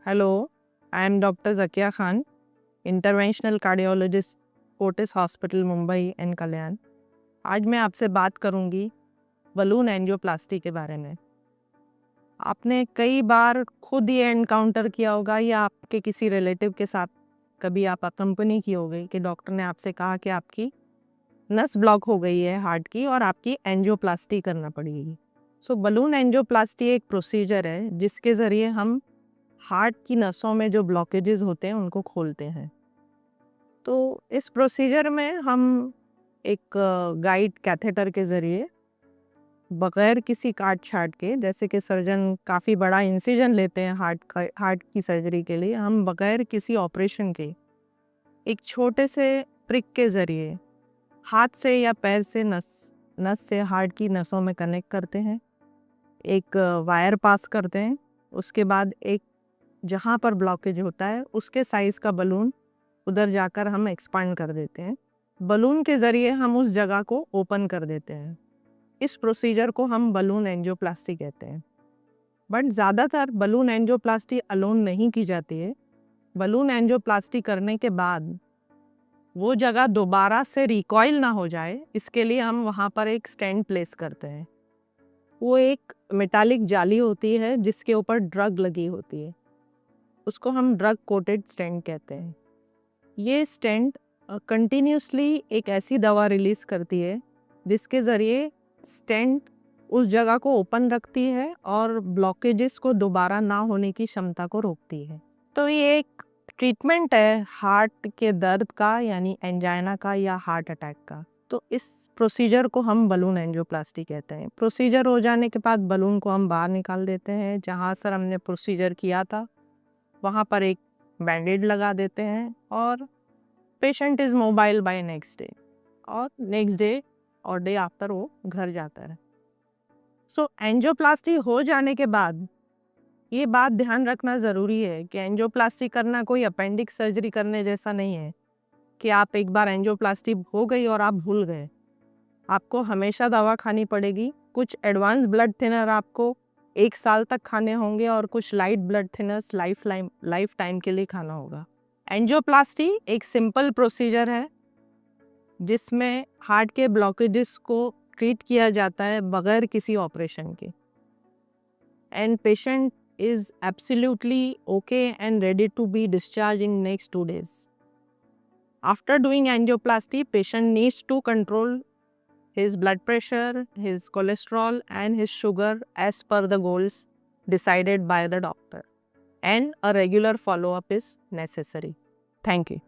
Hello, I am Dr. Zakia Khan, interventional cardiologist Fortis hospital Mumbai and Kalyan. आज मैं आपसे बात करूंगी बलून एंजियोप्लास्टी के बारे में। आपने कई बार खुद ये एनकाउंटर किया होगा या आपके किसी रिलेटिव के साथ कभी आप अकम्पनी की हो गई कि डॉक्टर ने आपसे कहा कि आपकी नस ब्लॉक हो गई है हार्ट की और आपकी एंजियोप्लास्टी करना पड़ेगी। सो बलून एंजियोप्लास्टी एक प्रोसीजर है जिसके ज़रिए हम हार्ट की नसों में जो ब्लॉकेजेस होते हैं उनको खोलते हैं। तो इस प्रोसीजर में हम एक गाइड कैथेटर के ज़रिए बगैर किसी काट छाट के, जैसे कि सर्जन काफ़ी बड़ा इंसिजन लेते हैं हार्ट की सर्जरी के लिए, हम बगैर किसी ऑपरेशन के एक छोटे से प्रिक के ज़रिए हाथ से या पैर से नस से हार्ट की नसों में कनेक्ट करते हैं, एक वायर पास करते हैं। उसके बाद एक जहाँ पर ब्लॉकेज होता है उसके साइज़ का बलून उधर जाकर हम एक्सपांड कर देते हैं। बलून के ज़रिए हम उस जगह को ओपन कर देते हैं। इस प्रोसीजर को हम बलून एंजियोप्लास्टी कहते हैं। बट ज़्यादातर बलून एंजियोप्लास्टी अलोन नहीं की जाती है। बलून एंजियोप्लास्टी करने के बाद वो जगह दोबारा से रिकॉइल ना हो जाए, इसके लिए हम वहाँ पर एक स्टेंट प्लेस करते हैं। वो एक मेटालिक जाली होती है जिसके ऊपर ड्रग लगी होती है, उसको हम ड्रग कोटेड स्टेंट कहते हैं। ये स्टेंट कंटिन्यूसली एक ऐसी दवा रिलीज़ करती है जिसके ज़रिए स्टेंट उस जगह को ओपन रखती है और ब्लॉकेजेस को दोबारा ना होने की क्षमता को रोकती है। तो ये एक ट्रीटमेंट है हार्ट के दर्द का, यानी एंजाइना का या हार्ट अटैक का। तो इस प्रोसीजर को हम बलून एंजियोप्लास्टी कहते हैं। प्रोसीजर हो जाने के बाद बलून को हम बाहर निकाल देते हैं। जहाँ सर हमने प्रोसीजर किया था वहाँ पर एक बैंडेड लगा देते हैं और patient is mobile by next day, और नेक्स्ट डे और डे आफ्टर वो घर जाता है। सो एंजियोप्लास्टी हो जाने के बाद ये बात ध्यान रखना ज़रूरी है कि एंजियोप्लास्टी करना कोई अपेंडिक्स सर्जरी करने जैसा नहीं है कि आप एक बार एंजियोप्लास्टी हो गई और आप भूल गए। आपको हमेशा दवा खानी पड़ेगी। कुछ एडवांस ब्लड थिनर आपको 1 साल तक खाने होंगे और कुछ light blood thinners life time के लिए खाना होगा। एंजियोप्लास्टी एक सिंपल प्रोसीजर है जिसमें हार्ट के ब्लॉकेजेस को ट्रीट किया जाता है बगैर किसी ऑपरेशन के, and patient is absolutely okay and ready to be discharged in next 2 days. After doing angioplasty, patient needs to control his blood pressure, his cholesterol and his sugar as per the goals decided by the doctor, and a regular follow-up is necessary. Thank you.